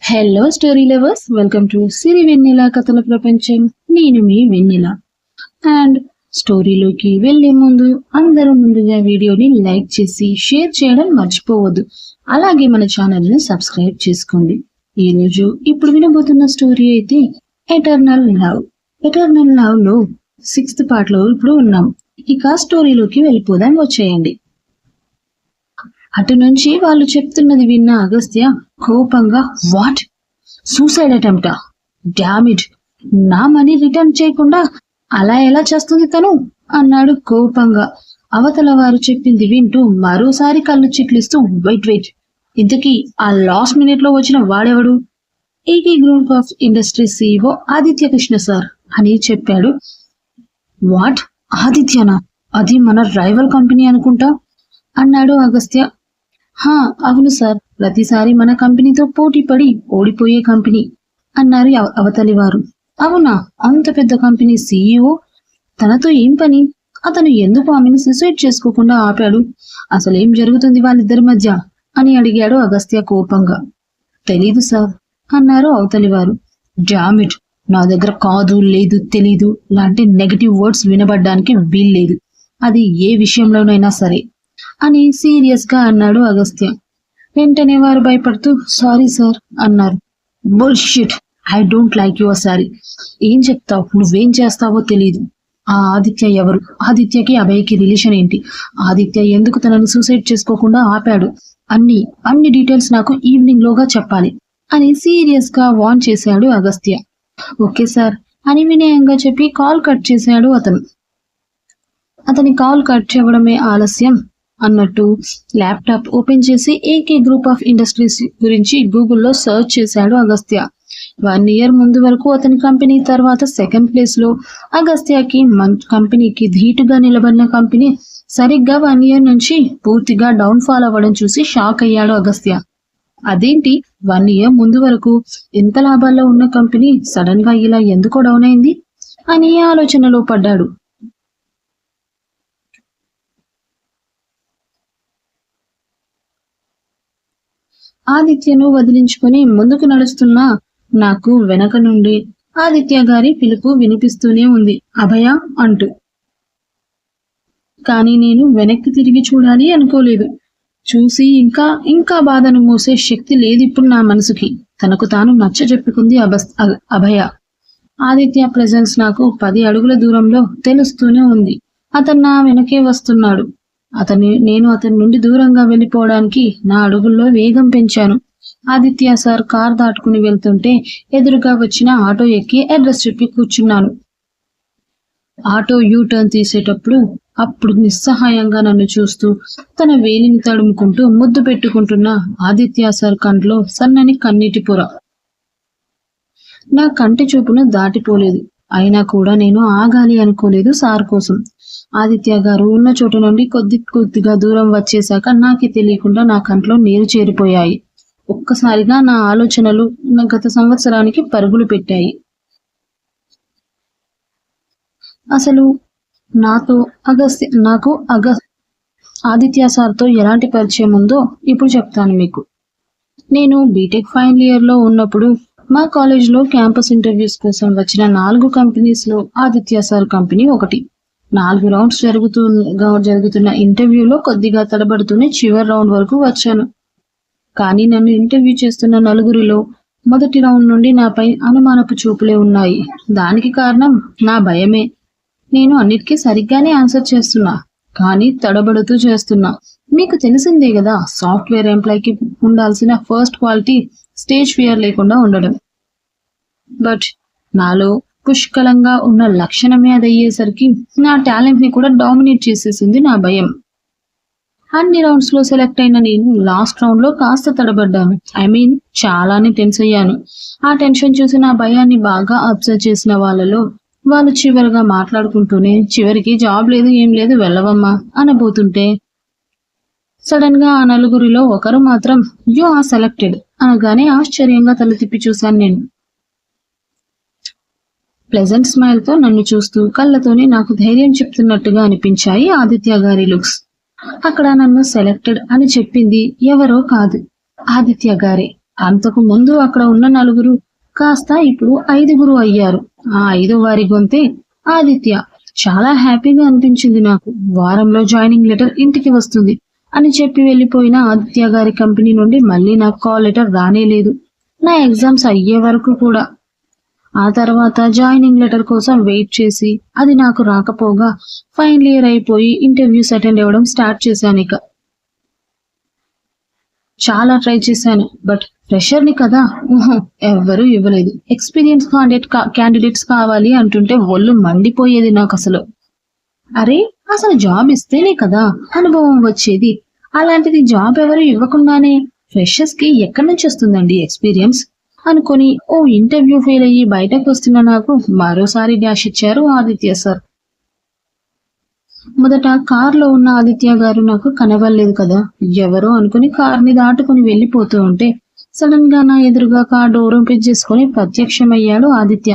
Hello story lovers, welcome to Siri Vennela కథల ప్రపంచం. నేను మీ వెన్నెల. అండ్ స్టోరీలోకి వెళ్లే ముందు అందరూ ముందుగా వీడియోని లైక్ చేసి షేర్ చేయడం మర్చిపోవద్దు. అలాగే మన ఛానల్ ని సబ్స్క్రైబ్ చేసుకోండి. ఈ రోజు ఇప్పుడు వినబోతున్న స్టోరీ అయితే ఎటర్నల్ లవ్. ఎటర్నల్ లవ్ లో 6th పార్ట్ లో ఇప్పుడు ఉన్నాం. ఇక స్టోరీలోకి వెళ్ళిపోదాం, వచ్చేయండి. అటు నుంచి వాళ్ళు చెప్తున్నది విన్న అగస్త్య కోపంగా, వాట్, సూసైడ్ అటెంప్టా? డామిట్, నా మనీ రిటర్న్ చేయకుండా అలా ఎలా చేస్తుంది తను అన్నాడు కోపంగా. అవతల వారు చెప్పింది వింటూ మరోసారి కళ్ళు చిట్లిస్తూ, వెయిట్, ఇంతకీ ఆ లాస్ట్ మినిట్ లో వచ్చిన వాడెవడు? ఏకీ group of industries CEO Aditya Krishna sir అని చెప్పాడు. వాట్, ఆదిత్యనా? అది మన రైవల్ కంపెనీ అనుకుంటా అన్నాడు అగస్త్య. అవును సార్, ప్రతిసారి మన కంపెనీతో పోటీ పడి ఓడిపోయే కంపెనీ అన్నారు అవతలి వారు. అవునా, అంత పెద్ద కంపెనీ CEO తనతో ఏం పని? అతను ఎందుకు ఆమెను సూసైడ్ చేసుకోకుండా ఆపాడు? అసలేం జరుగుతుంది వాళ్ళిద్దరి మధ్య అని అడిగాడు అగస్త్య కోపంగా. తెలీదు సార్ అన్నారు అవతలి వారు. డామిట్, నా దగ్గర కాదు, లేదు, తెలీదు లాంటి నెగటివ్ వర్డ్స్ వినబడ్డానికి వీల్లేదు, అది ఏ విషయంలోనైనా సరే అని సీరియస్ గా అన్నాడు అగస్త్య. వెంటనే వారు భయపడుతూ సారీ సార్ అన్నారు. Bullshit, I don't like your sorry. ఏం చెప్తావు? నువ్వేం చేస్తావో తెలీదు. ఆ ఆదిత్య ఎవరు? ఆదిత్యకి అభయ్కి రిలేషన్ ఏంటి? ఆదిత్య ఎందుకు తనని సూసైడ్ చేసుకోకుండా ఆపాడు? అన్ని డీటెయిల్స్ నాకు ఈవినింగ్ లోగా చెప్పాలి అని సీరియస్ గా వార్న్ చేశాడు అగస్త్య. ఓకే సార్ అని వినయంగా చెప్పి కాల్ కట్ చేశాడు అతను. అతని కాల్ కట్ చేయడమే ఆలస్యం అన్నట్టు ల్యాప్టాప్ ఓపెన్ చేసి ఏకే గ్రూప్ ఆఫ్ ఇండస్ట్రీస్ గురించి గూగుల్లో సర్చ్ చేశాడు అగస్త్య. 1 year ముందు వరకు అతని కంపెనీ తర్వాత 2nd place లో అగస్త్యకి కంపెనీకి ధీటుగా నిలబడిన కంపెనీ సరిగ్గా 1 year నుంచి పూర్తిగా డౌన్ ఫాల్ అవ్వడం చూసి షాక్ అయ్యాడు అగస్త్య. అదేంటి, 1 year ముందు వరకు ఎంత లాభాల్లో ఉన్న కంపెనీ సడన్ గా ఇలా ఎందుకో డౌన్ అయింది అని ఆలోచనలో పడ్డాడు. ఆదిత్యను వదిలించుకొని ముందుకు నడుస్తున్నా నాకు వెనక నుండి ఆదిత్య గారి పిలుపు వినిపిస్తూనే ఉంది, అభయ అంటూ. కానీ నేను వెనక్కి తిరిగి చూడాలి అనుకోలేదు. చూసి ఇంకా బాధను మూసే శక్తి లేదు ఇప్పుడు నా మనసుకి. తనకు తాను నచ్చ చెప్పుకుంది అభయ. ఆదిత్య ప్రెజెన్స్ నాకు 10 అడుగుల దూరంలో తెలుస్తూనే ఉంది. అతను నా వెనకే వస్తున్నాడు. నేను అతని నుండి దూరంగా వెళ్ళిపోవడానికి నా అడుగుల్లో వేగం పెంచాను. ఆదిత్య సార్ కార్ దాటుకుని వెళ్తుంటే ఎదురుగా వచ్చిన ఆటో ఎక్కి అడ్రస్ చెప్పి కూర్చున్నాను. ఆటో యూటర్న్ తీసేటప్పుడు అప్పుడు నిస్సహాయంగా నన్ను చూస్తూ తన వేలిని తడుముకుంటూ ముద్దు పెట్టుకుంటున్న ఆదిత్య సార్ కంట్లో సన్నని కన్నీటి పొర నా కంటి చూపును దాటిపోలేదు. అయినా కూడా నేను ఆగాలి అనుకోలేదు సార్ కోసం. ఆదిత్య గారు ఉన్న చోటు నుండి కొద్దిగా దూరం వచ్చేశాక నాకే తెలియకుండా నా కంట్లో నీరు చేరిపోయాయి. ఒక్కసారిగా నా ఆలోచనలు నా గత సంవత్సరానికి పరుగులు పెట్టాయి. అసలు నాకు ఆదిత్య సార్తో ఎలాంటి పరిచయం ఉందో ఇప్పుడు చెప్తాను మీకు. నేను బీటెక్ ఫైనల్ ఇయర్ లో ఉన్నప్పుడు మా కాలేజ్లో క్యాంపస్ ఇంటర్వ్యూస్ కోసం వచ్చిన 4 కంపెనీస్ లో ఆదిత్య సార్ కంపెనీ ఒకటి. 4 రౌండ్స్ జరుగుతున్న ఇంటర్వ్యూలో కొద్దిగా తడబడుతూనే చివరి రౌండ్ వరకు వచ్చాను. కానీ నన్ను ఇంటర్వ్యూ చేస్తున్న 4గురిలో మొదటి రౌండ్ నుండి నాపై అనుమానపు చూపులే ఉన్నాయి. దానికి కారణం నా భయమే. నేను అన్నిటికీ సరిగ్గానే ఆన్సర్ చేస్తున్నా, కానీ తడబడుతూ చేస్తున్నా. మీకు తెలిసిందే కదా, సాఫ్ట్వేర్ ఎంప్లాయ్కి ఉండాల్సిన ఫస్ట్ క్వాలిటీ స్టేజ్ ఫియర్ లేకుండా ఉండడం. బట్ నాలో పుష్కలంగా ఉన్న లక్షణమే అదయ్యేసరికి నా టాలెంట్ ని కూడా డామినేట్ చేసేసింది నా భయం. అన్ని రౌండ్స్ లో సెలెక్ట్ అయిన నేను లాస్ట్ రౌండ్ లో కాస్త తడబడ్డాను. చాలానే టెన్స్ అయ్యాను. ఆ టెన్షన్ చూసి నా భయాన్ని బాగా అబ్జర్వ్ చేసిన వాళ్ళలో వాళ్ళు చివరిగా మాట్లాడుకుంటూనే చివరికి జాబ్ లేదు, ఏం లేదు, వెళ్ళవమ్మా అనబోతుంటే సడన్ గా ఆ 4గురిలో ఒకరు మాత్రం యు ఆర్ సెలెక్టెడ్ అనగానే ఆశ్చర్యంగా తల తిప్పి చూశాను నేను. ప్లెజెంట్ స్మైల్ తో నన్ను చూస్తూ కళ్ళతోనే నాకు ధైర్యం చెప్తున్నట్టుగా అనిపించాయి ఆదిత్య గారి లుక్స్. అక్కడ నన్ను సెలెక్టెడ్ అని చెప్పింది ఎవరో కాదు, ఆదిత్య గారే. అంతకు ముందు అక్కడ ఉన్న నలుగురు కాస్త ఇప్పుడు 5గురు అయ్యారు. ఆ 5 వారి గొంతే ఆదిత్య. చాలా హ్యాపీగా అనిపించింది నాకు. వారంలో జాయినింగ్ లెటర్ ఇంటికి వస్తుంది అని చెప్పి వెళ్ళిపోయిన ఆదిత్య గారి కంపెనీ నుండి మళ్ళీ నాకు కాల్ లెటర్ రానే లేదు. నా ఎగ్జామ్స్ అయ్యే వరకు కూడా. ఆ తర్వాత జాయినింగ్ లెటర్ కోసం వెయిట్ చేసి అది నాకు రాకపోగా ఫైనల్ ఇయర్ అయిపోయి ఇంటర్వ్యూస్ అటెండ్ అవ్వడం స్టార్ట్ చేశాను. ఇక చాలా ట్రై చేశాను, బట్ ఫ్రెషర్ని కదా, ఎవ్వరూ ఇవ్వలేదు. ఎక్స్పీరియన్స్ క్యాండిడేట్స్ కావాలి అంటుంటే ఒళ్ళు మండిపోయేది నాకు అసలు. అరే, అసలు జాబ్ ఇస్తేనే కదా అనుభవం వచ్చేది. అలాంటిది జాబ్ ఎవరు ఇవ్వకుండానే ఫ్రెషర్స్ కి ఎక్కడి నుంచి వస్తుందండి ఎక్స్పీరియన్స్ అనుకుని ఓ ఇంటర్వ్యూ ఫెయిల్ అయ్యి బయటకు వస్తున్న నాకు మరోసారి డాష్ ఇచ్చారు ఆదిత్య సార్. మొదట కార్లో ఉన్న ఆదిత్య గారు నాకు కనబడలేదు కదా, ఎవరో అనుకుని కార్ని దాటుకుని వెళ్ళిపోతూ ఉంటే సడన్ గా నా ఎదురుగా కార్ డోర్ ఓపెన్ చేసుకుని ప్రత్యక్షమయ్యాడు ఆదిత్య.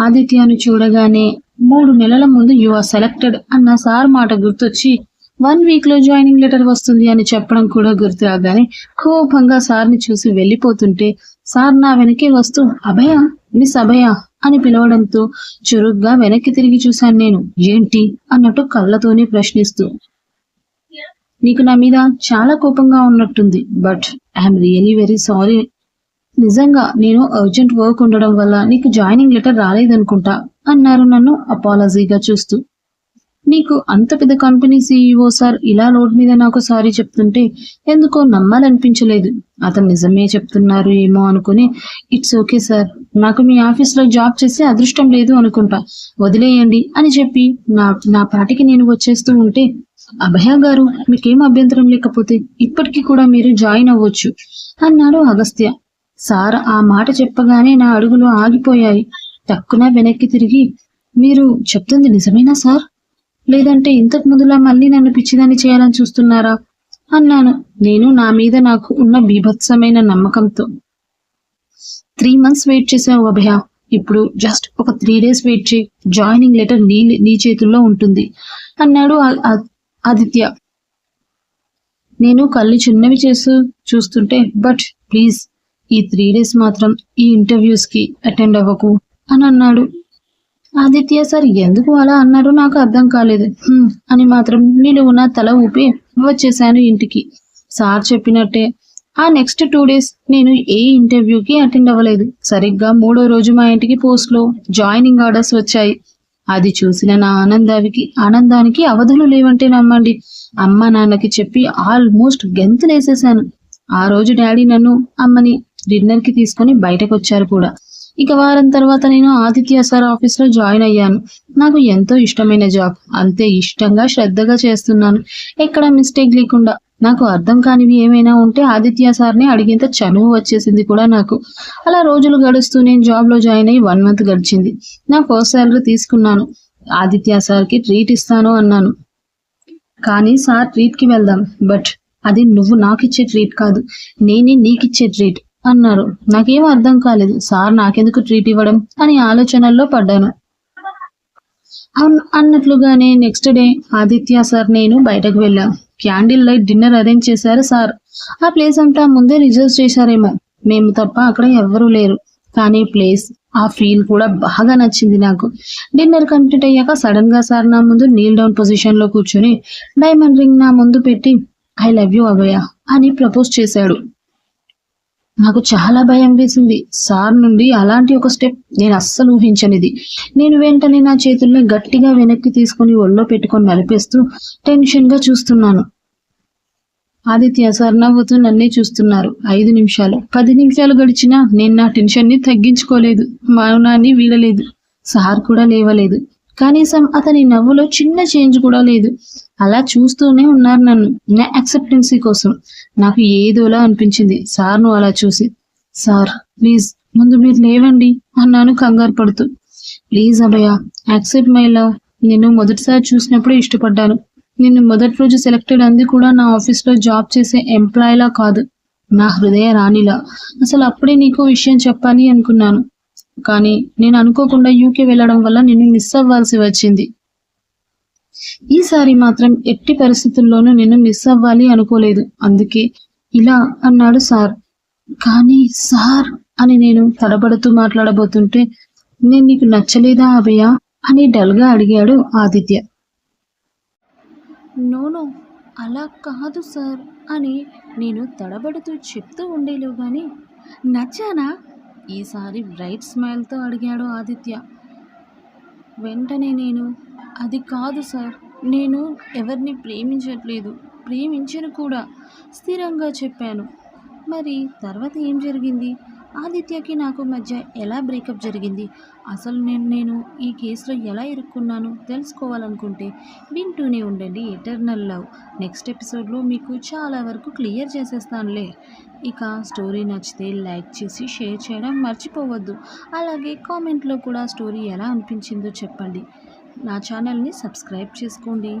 ఆదిత్యను చూడగానే 3 నెలల ముందు యు ఆర్ సెలెక్టెడ్ అన్న సార్ మాట గుర్తొచ్చి 1 వీక్ లో జాయినింగ్ లెటర్ వస్తుంది అని చెప్పడం కూడా గుర్తు రాగానే కోపంగా సార్ని చూసి వెళ్ళిపోతుంటే సార్ నా వెనకే వస్తూ అభయ, మిస్ అభయ అని పిలవడంతో చురుగ్గా వెనక్కి తిరిగి చూశాను నేను. ఏంటి అన్నట్టు కళ్ళతోనే ప్రశ్నిస్తూ. నీకు నా మీద చాలా కోపంగా ఉన్నట్టుంది, but I'm really very sorry. నిజంగా నేను అర్జెంట్ వర్క్ ఉండడం వల్ల నీకు జాయినింగ్ లెటర్ రాలేదనుకుంటా అన్నారు నన్ను అపాలజీగా చూస్తూ. నీకు అంత పెద్ద కంపెనీ సీఈఓ సార్ ఇలా రోడ్ మీద నాకు సారీ చెప్తుంటే ఎందుకో నమ్మాలనిపించలేదు. అతను నిజమే చెప్తున్నారు ఏమో అనుకుని ఇట్స్ ఓకే సార్, నాకు మీ ఆఫీస్లో జాబ్ చేసే అదృష్టం లేదు అనుకుంటా, వదిలేయండి అని చెప్పి నా పాటికి నేను వచ్చేస్తూ ఉంటే అభయ గారు, మీకేం అభ్యంతరం లేకపోతే ఇప్పటికీ కూడా మీరు జాయిన్ అవ్వచ్చు అన్నాడు అగస్త్య. సార్ ఆ మాట చెప్పగానే నా అడుగులు ఆగిపోయాయి. టక్కున వెనక్కి తిరిగి, మీరు చెప్తుంది నిజమేనా సార్, లేదంటే ఇంతకు ముందులా మళ్ళీ నన్ను పిచ్చిదాన్ని చేయాలని చూస్తున్నారా అన్నాను నేను నా మీద నాకు ఉన్న బీభత్సమైన నమ్మకంతో. 3 months వెయిట్ చేసావు అభయ, ఇప్పుడు జస్ట్ ఒక 3 days వెయిట్ చేయి, జాయినింగ్ లెటర్ నీ చేతుల్లో ఉంటుంది అన్నాడు ఆదిత్య. నేను కళ్ళు చిన్నవి చూస్తుంటే బట్ ప్లీజ్ ఈ 3 days మాత్రం ఈ ఇంటర్వ్యూస్ కి అటెండ్ అవ్వకు అని అన్నాడు. ఆదిత్య సార్ ఎందుకు అలా అన్నారో నాకు అర్థం కాలేదు. అని మాత్రం నిలువున తల ఊపి వచ్చేసాను ఇంటికి. సార్ చెప్పినట్టే ఆ నెక్స్ట్ 2 days నేను ఏ ఇంటర్వ్యూకి అటెండ్ అవ్వలేదు. సరిగ్గా 3వ రోజు మా ఇంటికి పోస్ట్లో జాయినింగ్ ఆర్డర్స్ వచ్చాయి. అది చూసిన నా ఆనందానికి అవధులు లేవంటే నమ్మండి. అమ్మ నాన్నకి చెప్పి ఆల్మోస్ట్ గెంతులేసేసాను. ఆ రోజు డాడీ నన్ను అమ్మని డిన్నర్ కి తీసుకుని బయటకు వచ్చారు కూడా. ఇక వారం తర్వాత నేను ఆదిత్య సార్ ఆఫీస్ లో జాయిన్ అయ్యాను. నాకు ఎంతో ఇష్టమైన జాబ్, అంతే ఇష్టంగా శ్రద్ధగా చేస్తున్నాను, ఎక్కడ మిస్టేక్ లేకుండా. నాకు అర్థం కానివి ఏమైనా ఉంటే ఆదిత్య సార్ని అడిగేంత చనువు వచ్చేసింది కూడా నాకు. అలా రోజులు గడుస్తూ నేను జాబ్ లో జాయిన్ అయ్యి 1 month గడిచింది. నా ఫస్ట్ శాలరీ తీసుకున్నాను. ఆదిత్య సార్కి ట్రీట్ ఇస్తాను అన్నాను. కానీ సార్ ట్రీట్ కి వెళ్దాం, బట్ అది నువ్వు నాకిచ్చే ట్రీట్ కాదు, నేనే నీకిచ్చే ట్రీట్ అన్నారు. నాకేం అర్థం కాలేదు. సార్ నాకెందుకు ట్రీట్ ఇవ్వడం అని ఆలోచనల్లో పడ్డాను. అన్నట్లుగానే నెక్స్ట్ డే ఆదిత్య సార్ నేను బయటకు వెళ్ళాం. క్యాండిల్ లైట్ డిన్నర్ అరేంజ్ చేశారు సార్. ఆ ప్లేస్ అంతా ముందే రిజర్వ్ చేశారేమో, మేము తప్ప అక్కడ ఎవ్వరూ లేరు. కానీ ప్లేస్, ఆ ఫీల్ కూడా బాగా నచ్చింది నాకు. డిన్నర్ కంప్లీట్ అయ్యాక సడన్ గా సార్ నా ముందు నీల్ డౌన్ పొజిషన్ లో కూర్చొని డైమండ్ రింగ్ నా ముందు పెట్టి ఐ లవ్ యూ అభయ అని ప్రపోజ్ చేశాడు. నాకు చాలా భయం వేసింది. సార్ నుండి అలాంటి ఒక స్టెప్ నేను అస్సలు ఊహించనిది. నేను వెంటనే నా చేతుల్ని గట్టిగా వెనక్కి తీసుకుని ఒళ్ళో పెట్టుకొని నలిపేస్తూ టెన్షన్ గా చూస్తున్నాను. ఆదిత్య సార్ నవ్వుతూ నన్నే చూస్తున్నారు. 5 నిమిషాలు 10 నిమిషాలు గడిచినా నేను నా టెన్షన్ ని తగ్గించుకోలేదు, మౌనాన్ని వీడలేదు. సార్ కూడా లేవలేదు. కనీసం అతని నవ్వులో చిన్న చేంజ్ కూడా లేదు. అలా చూస్తూనే ఉన్నారు నన్ను, నా యాక్సెప్టెన్సీ కోసం. నాకు ఏదోలా అనిపించింది సార్ను అలా చూసి. సార్ ప్లీజ్ ముందు మీరు లేవండి అన్నాను కంగారు పడుతూ. Please Abhaya, accept my love. నేను మొదటిసారి చూసినప్పుడే ఇష్టపడ్డాను. నిన్ను మొదటి రోజు సెలెక్టెడ్ అంది కూడా నా ఆఫీస్లో జాబ్ చేసే ఎంప్లాయీలా కాదు, నా హృదయ రాణిలా. అసలు అప్పుడే నీకు విషయం చెప్పాలి అనుకున్నాను, కానీ నేను అనుకోకుండా యూకే వెళ్ళడం వల్ల నిన్ను మిస్ అవ్వాల్సి వచ్చింది. ఈసారి మాత్రం ఎట్టి పరిస్థితుల్లోనూ నిన్ను మిస్ అవ్వాలి అనుకోలేదు. అందుకే ఇలా అన్నాడు సార్. కానీ సార్ అని నేను తడబడుతూ మాట్లాడబోతుంటే, నేను నీకు నచ్చలేదా అభయ అని డల్గా అడిగాడు ఆదిత్య. నోనో అలా కాదు సార్ అని నేను తడబడుతూ చెప్తూ ఉండేలోగాని, నచ్చానా? ఈసారి బ్రైట్ స్మైల్తో అడిగాడు ఆదిత్య. వెంటనే నేను, అది కాదు సార్, నేను ఎవరిని ప్రేమించట్లేదు, ప్రేమించను కూడా స్థిరంగా చెప్పాను. మరి తర్వాత ఏం జరిగింది? ఆదిత్యకి నాకు మధ్య ఎలా బ్రేకప్ జరిగింది? అసలు నేను ఈ కేసులో ఎలా ఇరుక్కున్నాను తెలుసుకోవాలనుకుంటే వింటూనే ఉండండి ఎటర్నల్ లవ్. నెక్స్ట్ ఎపిసోడ్లో మీకు చాలా వరకు క్లియర్ చేసేస్తానులే. ఇక స్టోరీ నచ్చితే లైక్ చేసి షేర్ చేయడం మర్చిపోవద్దు. అలాగే కామెంట్లో కూడా స్టోరీ ఎలా అనిపించిందో చెప్పండి. నా ఛానల్ని సబ్స్క్రైబ్ చేసుకోండి.